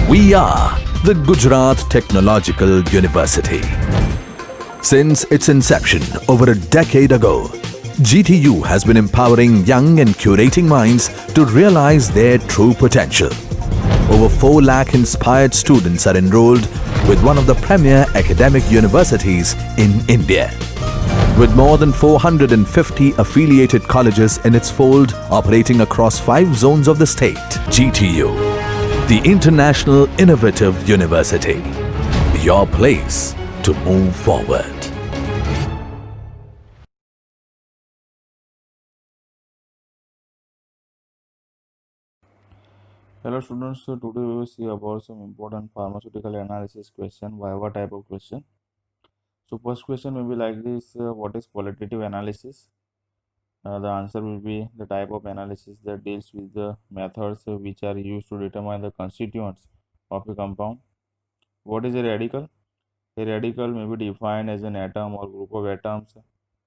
We are the Gujarat Technological University. Since its inception over a decade ago, GTU has been empowering young and curating minds to realize their true potential. Over 4 lakh inspired students are enrolled with one of the premier academic universities in India. With more than 450 affiliated colleges in its fold operating across 5 zones of the state, GTU, the International Innovative University, your place to move forward. Hello students, so today we will see about some important pharmaceutical analysis question, Viva type of question. So first question will be like this, what is qualitative analysis? The answer will be the type of analysis that deals with the methods which are used to determine the constituents of a compound. What is a radical? A radical may be defined as an atom or group of atoms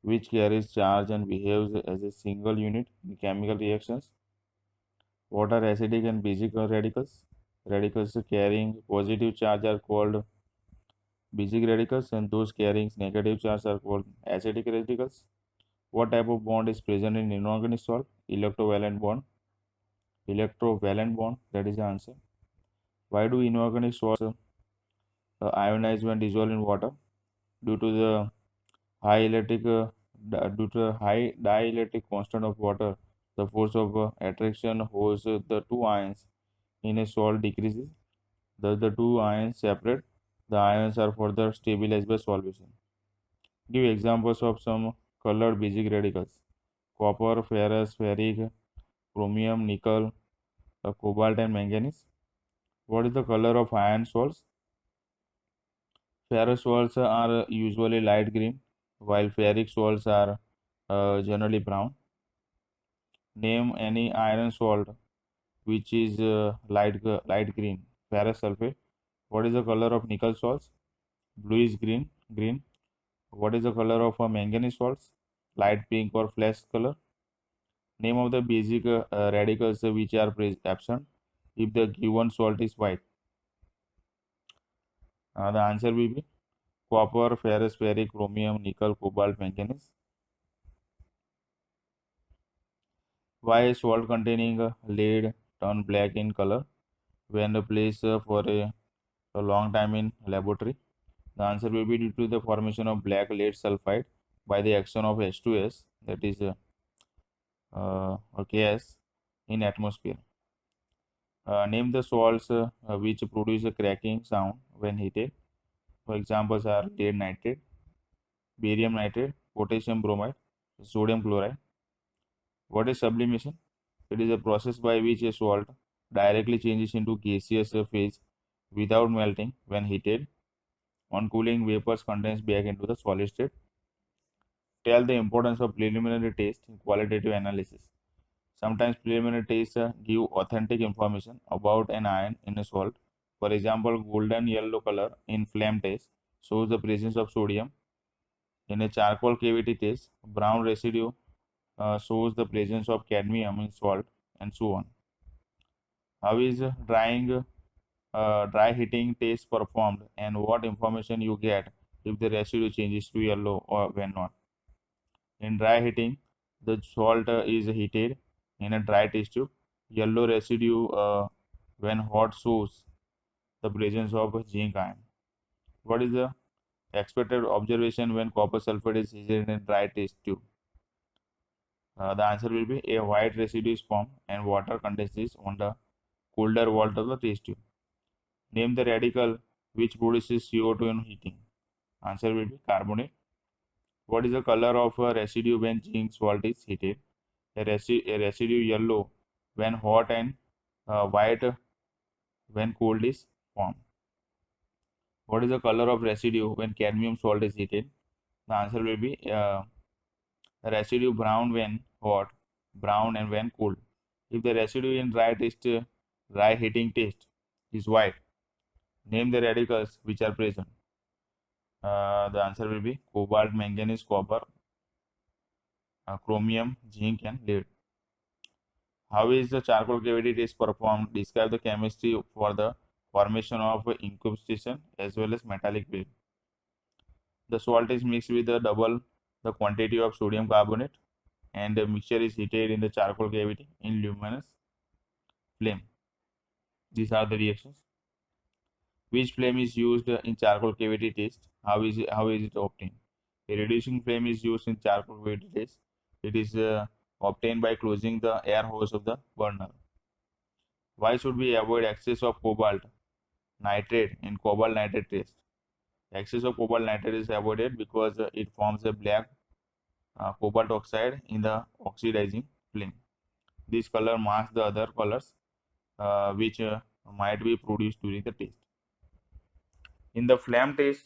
which carries charge and behaves as a single unit in chemical reactions. What are acidic and basic radicals? Radicals carrying positive charge are called basic radicals, and those carrying negative charge are called acidic radicals. What type of bond is present in inorganic salt? Electrovalent bond. Electrovalent bond, that is the answer. Why do inorganic salts ionize when dissolved in water? Due to the high due to the high dielectric constant of water, the force of attraction holds the two ions in a salt decreases. Thus, the two ions separate. The ions are further stabilized by solvation. Give examples of some colored basic radicals: copper, ferrous, ferric, chromium, nickel, cobalt, and manganese. What is the color of iron salts? Ferrous salts are usually light green, while ferric salts are generally brown. Name any iron salt which is light green. Ferrous sulfate. What is the color of nickel salts? Bluish green. Green. What is the color of manganese salts? Light pink or flesh color. Name of the basic radicals which are absent if the given salt is white. The answer will be copper, ferrous, ferric, chromium, nickel, cobalt, manganese. Why salt containing lead turn black in color when placed for a long time in laboratory? The answer will be due to the formation of black lead sulfide by the action of H2S, that is gas, in atmosphere. Name the salts which produce a cracking sound when heated. For examples are lead nitrate, barium nitrate, potassium bromide, sodium chloride. What is sublimation? It is a process by which a salt directly changes into gaseous phase without melting when heated. On cooling, vapors condense back into the solid state. Tell the importance of preliminary test in qualitative analysis. Sometimes preliminary tests give authentic information about an ion in a salt. For example, golden yellow color in flame test shows the presence of sodium. In a charcoal cavity test, brown residue shows the presence of cadmium in salt, and so on. How is dry heating test performed, and what information you get if the residue changes to yellow or when not? In dry heating, the salt is heated in a dry test tube. Yellow residue when hot shows the presence of zinc ion. What is the expected observation when copper sulfate is heated in a dry test tube? The answer will be a white residue is formed and water condenses on the colder wall of the test tube. Name the radical which produces CO2 in heating. Answer will be carbonate. What is the color of a residue when zinc salt is heated? A residue yellow when hot and white when cold is formed. What is the color of residue when cadmium salt is heated? The answer will be residue brown when hot, brown and when cold. If the residue in dry heating test is white, name the radicals which are present. The answer will be cobalt, manganese, copper, chromium, zinc, and lead. How is the charcoal cavity test performed? Describe the chemistry for the formation of incrustation as well as metallic wave. The salt is mixed with double the quantity of sodium carbonate, and the mixture is heated in the charcoal cavity in luminous flame. These are the reactions. Which flame is used in charcoal cavity test? How is it obtained? A reducing flame is used in charcoal cavity test. It is obtained by closing the air hose of the burner. Why should we avoid excess of cobalt nitrate in cobalt nitrate test? Excess of cobalt nitrate is avoided because it forms a black cobalt oxide in the oxidizing flame. This color masks the other colors which might be produced during the test. In the flame test,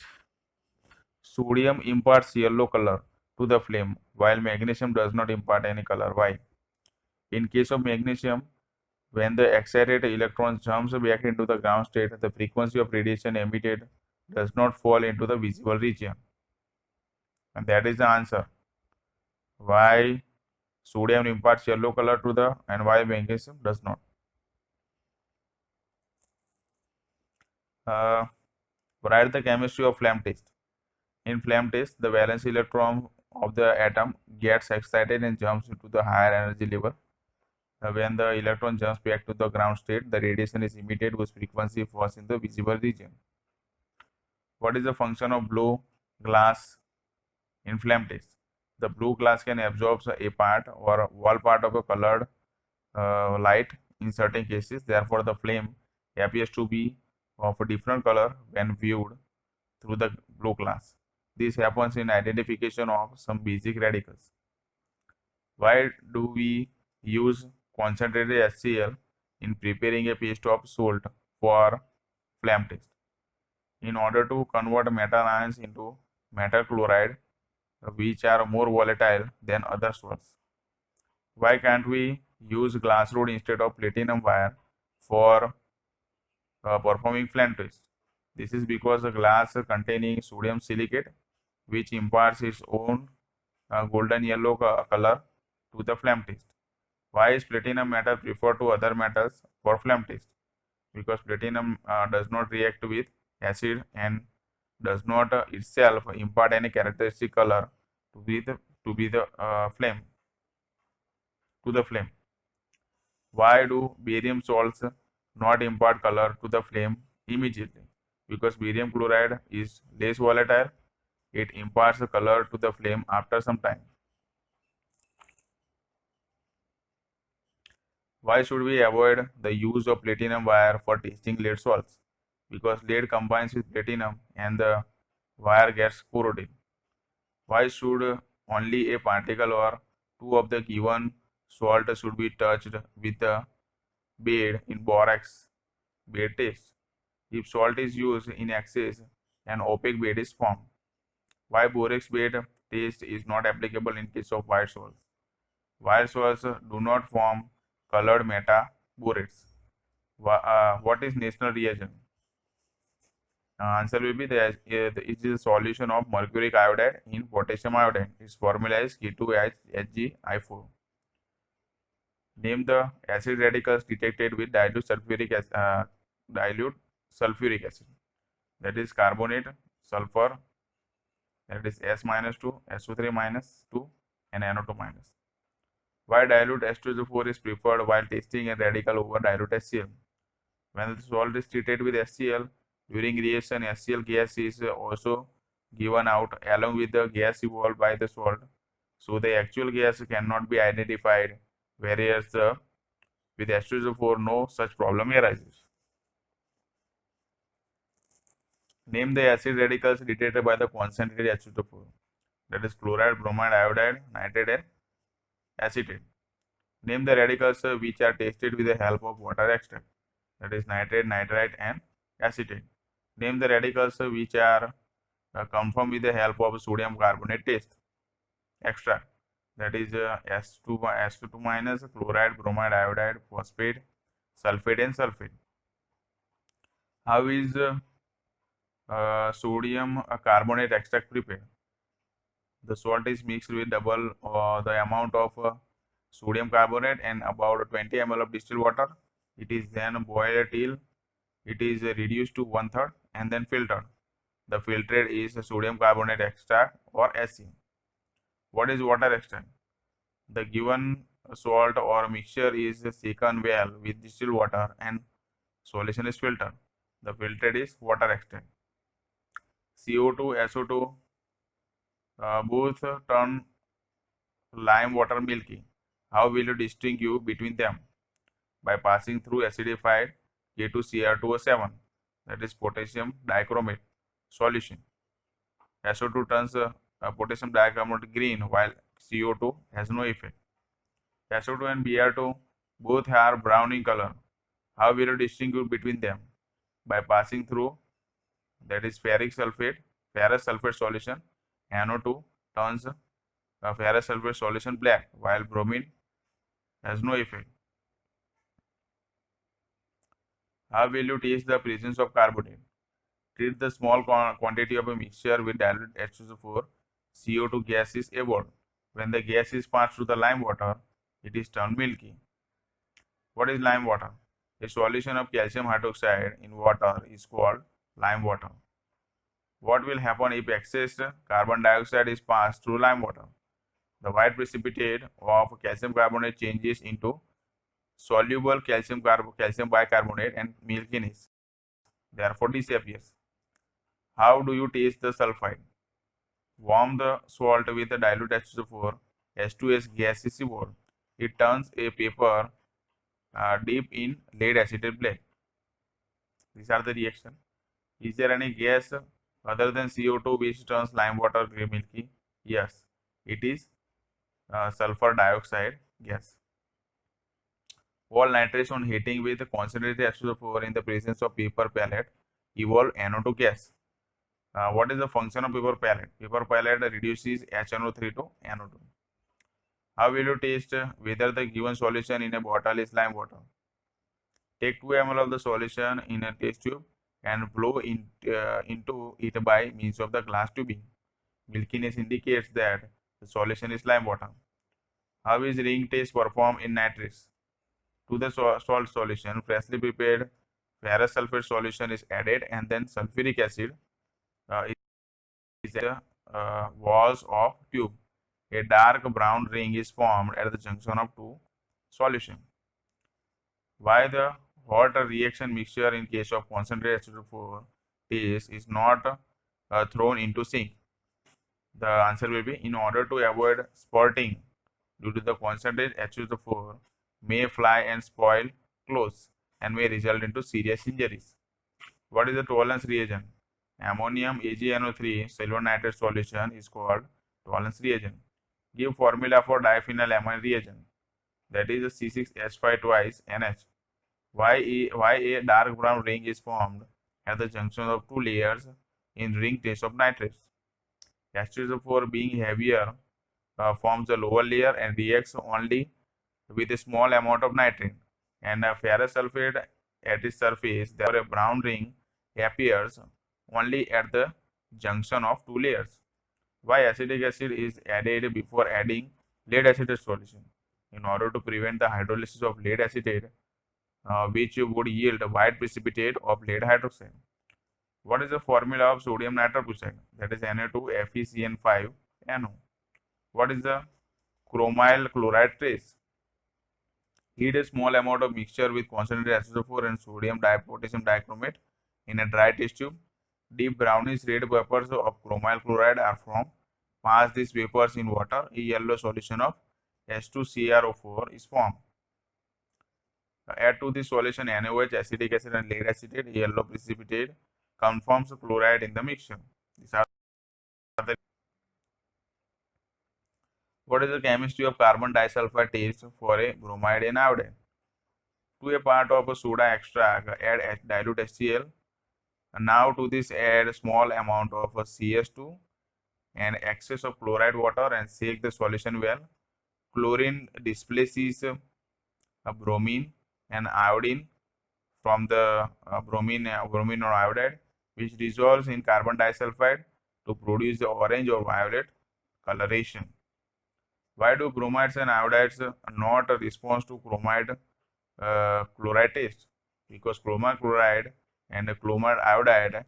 sodium imparts yellow color to the flame while magnesium does not impart any color. Why? In case of magnesium, when the excited electron jumps back into the ground state, the frequency of radiation emitted does not fall into the visible region. And that is the answer. Why sodium imparts yellow color to the and why magnesium does not. Write the chemistry of flame test. In flame test, the valence electron of the atom gets excited and jumps into the higher energy level. When the electron jumps back to the ground state, the radiation is emitted whose frequency falls in the visible region. What is the function of blue glass in flame test? The blue glass can absorb a part or wall part of a colored light in certain cases. Therefore, the flame appears to be of a different color when viewed through the blue glass. This happens in identification of some basic radicals. Why do we use concentrated HCl in preparing a paste of salt for flame test? In order to convert metal ions into metal chloride, which are more volatile than other salts. Why can't we use glass rod instead of platinum wire for performing flame test? This is because the glass containing sodium silicate, which imparts its own golden yellow color to the flame test. Why is platinum metal preferred to other metals for flame test? Because platinum does not react with acid and does not itself impart any characteristic color to flame to the flame. Why do barium salts not impart color to the flame immediately? Because barium chloride is less volatile, it imparts color to the flame after some time. Why should we avoid the use of platinum wire for testing lead salts? Because lead combines with platinum and the wire gets corroded. Why should only a particle or two of the given salt should be touched with a bead in borax bead test? If salt is used in excess, an opaque bead is formed. Why borax bead test is not applicable in case of white salts? White salts do not form colored metaborates. What is national reagent? Answer will be it is a solution of mercuric iodide in potassium iodide. Its formula is K2HgI4. Name the acid radicals detected with dilute sulfuric acid. That is carbonate, sulfur, that is S minus 2, SO3 minus 2, and NO2 minus. Why dilute H2SO4 is preferred while testing a radical over dilute HCl? When the salt is treated with HCl, during reaction, HCl gas is also given out along with the gas evolved by the salt. So the actual gas cannot be identified, whereas with H2SO4 no such problem arises. Name the acid radicals detected by the concentrated H2SO4. That is chloride, bromide, iodide, nitrate, and acetate. Name the radicals which are tested with the help of water extract. That is nitrate, nitrite, and acetate. Name the radicals which are confirmed with the help of sodium carbonate test extract. That is S2 minus, chloride, bromide, iodide, phosphate, sulfate, and sulfate. How is sodium carbonate extract prepared? The salt is mixed with double the amount of sodium carbonate and about 20 ml of distilled water. It is then boiled till it is reduced to 1/3 and then filtered. The filtrate is sodium carbonate extract or SC. What is water extract? The given salt or mixture is shaken well with distilled water and solution is filtered. The filtrate is water extract. CO2, SO2 both turn lime water milky. How will you distinguish between them? By passing through acidified K2Cr2O7, that is potassium dichromate solution. SO2 turns potassium dicarbonate green while CO2 has no effect. SO2 and Br2 both are brown in color. How will you distinguish between them? By passing through, that is ferrous sulfate solution. NO2 turns ferrous sulfate solution black while bromine has no effect. How will you test the presence of carbonate? Treat the small quantity of a mixture with dilute H2SO4. CO2 gas is evolved. When the gas is passed through the lime water, it is turned milky. What is lime water? A solution of calcium hydroxide in water is called lime water. What will happen if excess carbon dioxide is passed through lime water? The white precipitate of calcium carbonate changes into soluble calcium bicarbonate and milkiness, therefore disappears. How do you taste the sulfide? Warm the salt with the dilute H2SO4. H2S gas is evolved. It turns a paper deep in lead acetate black. These are the reaction. Is there any gas other than CO2 which turns lime water milky? Yes, it is sulfur dioxide gas. All nitrates on heating with concentrated H2SO4 in the presence of paper pellet evolve NO2 gas. What is the function of paper pellet? Paper pellet reduces HNO3 to NO2. How will you test whether the given solution in a bottle is lime water? Take 2 ml of the solution in a test tube and blow into it by means of the glass tubing. Milkiness indicates that the solution is lime water. How is ring test performed in nitrates? To the salt solution, freshly prepared ferrous sulfate solution is added and then sulfuric acid is the walls of tube. A dark brown ring is formed at the junction of two solutions. Why the hot reaction mixture in case of concentrated H2SO4 is not thrown into sink? The answer will be in order to avoid spurting due to the concentrated H2SO4 may fly and spoil clothes and may result into serious injuries. What is the tolerance reagent? Ammonium AgNO3 silver nitrate solution is called tolerance reagent. Give formula for diphenylamine reagent, that is C6H5 twice NH. Why a dark brown ring is formed at the junction of two layers in ring test of nitrates? H2SO4 being heavier forms a lower layer and reacts only with a small amount of nitrate and a ferrous sulfate at its surface. Therefore, a brown ring appears only at the junction of two layers. Why acetic acid is added before adding lead acetate solution? In order to prevent the hydrolysis of lead acetate, which would yield a white precipitate of lead hydroxide. What is the formula of sodium nitroprusside? That is Na2FeCN5NO. What is the chromyl chloride trace? Heat a small amount of mixture with concentrated H2SO4 and sodium potassium dichromate in a dry test tube. Deep brownish red vapors of chromyl chloride are formed. Pass these vapors in water. A yellow solution of H2CrO4 is formed. Add to this solution NaOH, acetic acid and lead acetate. A yellow precipitate conforms chloride in the mixture. These are the What is the chemistry of carbon disulfide test for a bromide and iodide? To a part of a soda extract, add dilute HCl. And now to this add a small amount of CS2 and excess of chloride water and shake the solution well. Chlorine displaces bromine and iodine from the bromine or iodide, which dissolves in carbon disulfide to produce the orange or violet coloration. Why do bromides and iodides not respond to chloride test? Because chloride and chloride iodide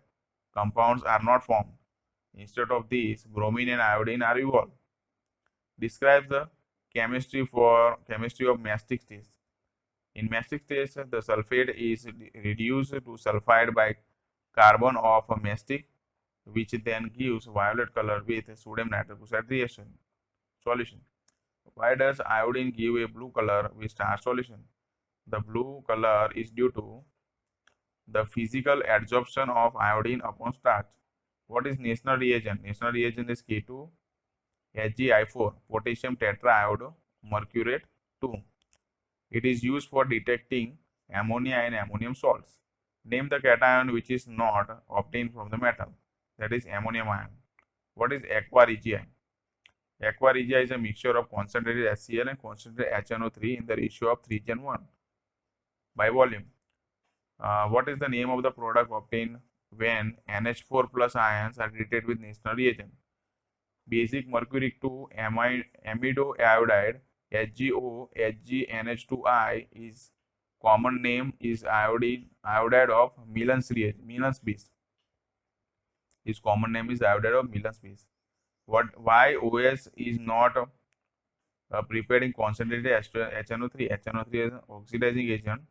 compounds are not formed. Instead of these, bromine and iodine are evolved. Describe the chemistry of mastic stage. In mastic stage, the sulfate is reduced to sulfide by carbon of a mastic, which then gives violet color with sodium nitric oxide reaction solution. Why does iodine give a blue color with starch solution? The blue color is due to the physical adsorption of iodine upon starch. What is national reagent? National reagent is K2 HgI4, potassium tetraiode mercurate 2. It is used for detecting ammonia and ammonium salts. Name the cation which is not obtained from the metal, that is ammonium ion. What is aqua regia? Aqua regia is a mixture of concentrated HCl and concentrated HNO3 in the ratio of 3:1 by volume. What is the name of the product obtained when NH4 plus ions are treated with national reagent? Basic mercury 2 amido iodide HgO HgNH2I is common name is iodide of Milan's base. His common name is iodide of Milan's base. Why OS is not prepared in concentrated HNO3? HNO3 is an oxidizing agent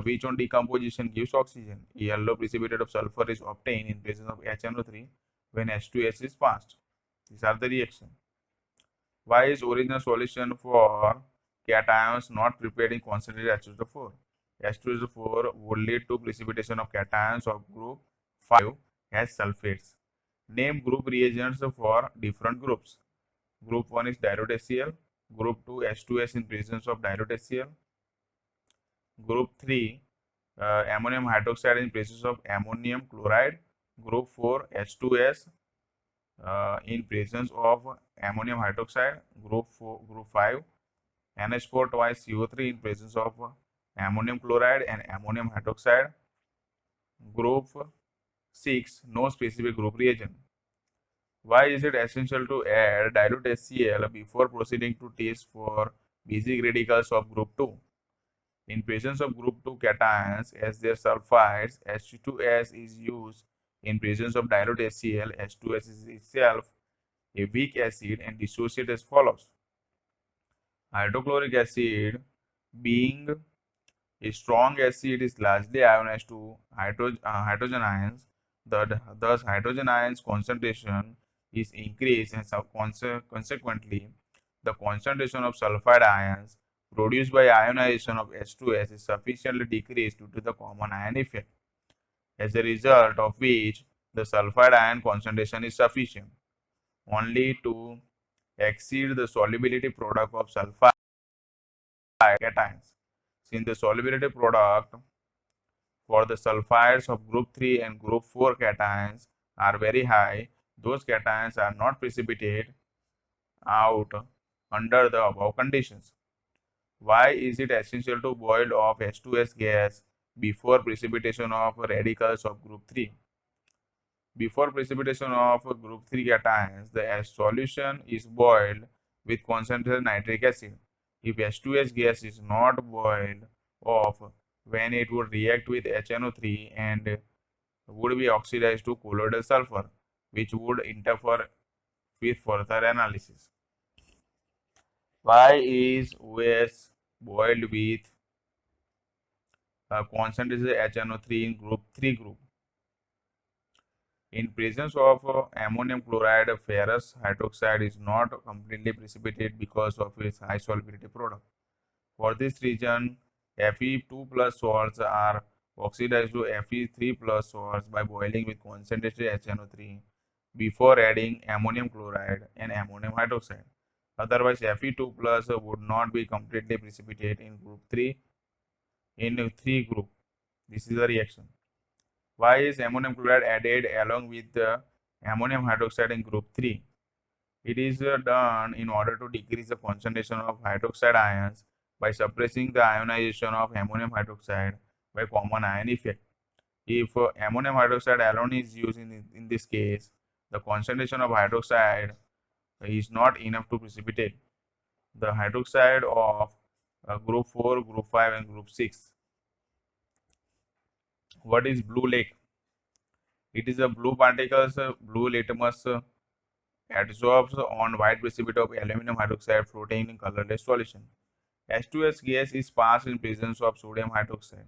which on decomposition gives oxygen. A yellow precipitate of sulfur is obtained in presence of HNO3 when H2S is passed. These are the reactions. Why is original solution for cations not prepared in concentrated H2SO4? H2SO4 would lead to precipitation of cations of group 5 as sulfates. Name group reagents for different groups. Group 1 is dilute HCl. Group 2 H2S in presence of dilute HCl. Group 3 ammonium hydroxide in presence of ammonium chloride. Group 4 H2S in presence of ammonium hydroxide. Group 5 NH4 twice CO3 in presence of ammonium chloride and ammonium hydroxide. Group 6 no specific group reagent. Why is it essential to add dilute HCl before proceeding to test for basic radicals of group 2? In presence of group 2 cations as their sulfides, H2S is used in presence of dilute HCl. H2S is itself a weak acid and dissociate as follows. Hydrochloric acid, being a strong acid, is largely ionized to hydrogen ions. Thus, hydrogen ions concentration is increased, and consequently, the concentration of sulfide ions produced by ionization of H2S is sufficiently decreased due to the common ion effect, as a result of which the sulfide ion concentration is sufficient only to exceed the solubility product of sulfide cations. Since the solubility product for the sulfides of group 3 and group 4 cations are very high, those cations are not precipitated out under the above conditions. Why is it essential to boil off H2S gas before precipitation of radicals of group 3? Before precipitation of group 3 cations, the solution is boiled with concentrated nitric acid. If H2S gas is not boiled off, when it would react with HNO3 and would be oxidized to colloidal sulfur, which would interfere with further analysis. Why is OS boiled with concentrated HNO3 in group 3 group? In presence of ammonium chloride, ferrous hydroxide is not completely precipitated because of its high solubility product. For this reason, Fe2 plus salts are oxidized to Fe3 plus salts by boiling with concentrated HNO3 before adding ammonium chloride and ammonium hydroxide. Otherwise, Fe2 plus would not be completely precipitated in group 3 in 3 group. This is the reaction. Why is ammonium chloride added along with the ammonium hydroxide in group 3? It is done in order to decrease the concentration of hydroxide ions by suppressing the ionization of ammonium hydroxide by common ion effect. If ammonium hydroxide alone is used in this case, the concentration of hydroxide is not enough to precipitate the hydroxide of group 4, group 5 and group 6. What is blue lake? It is a blue particles, blue litmus adsorbs on white precipitate of aluminum hydroxide floating in colorless solution. H2S gas is passed in presence of sodium hydroxide,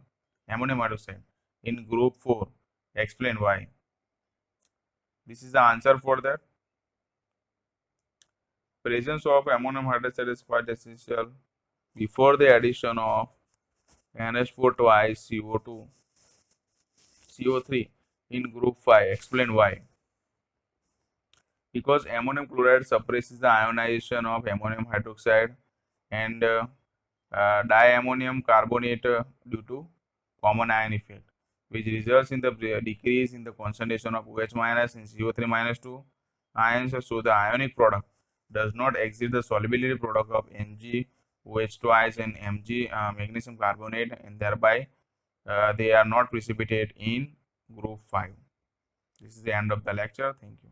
ammonium hydroxide in group 4. Explain why. This is the answer for that. Presence of ammonium hydroxide is quite essential before the addition of NH4 twice CO2, CO3 in group 5. Explain why. Because ammonium chloride suppresses the ionization of ammonium hydroxide and diammonium carbonate due to common ion effect, which results in the decrease in the concentration of OH minus and CO3 minus 2 ions. So the ionic product does not exceed the solubility product of MgOH twice and Mg magnesium carbonate, and thereby they are not precipitate in group 5. This is the end of the lecture. Thank you.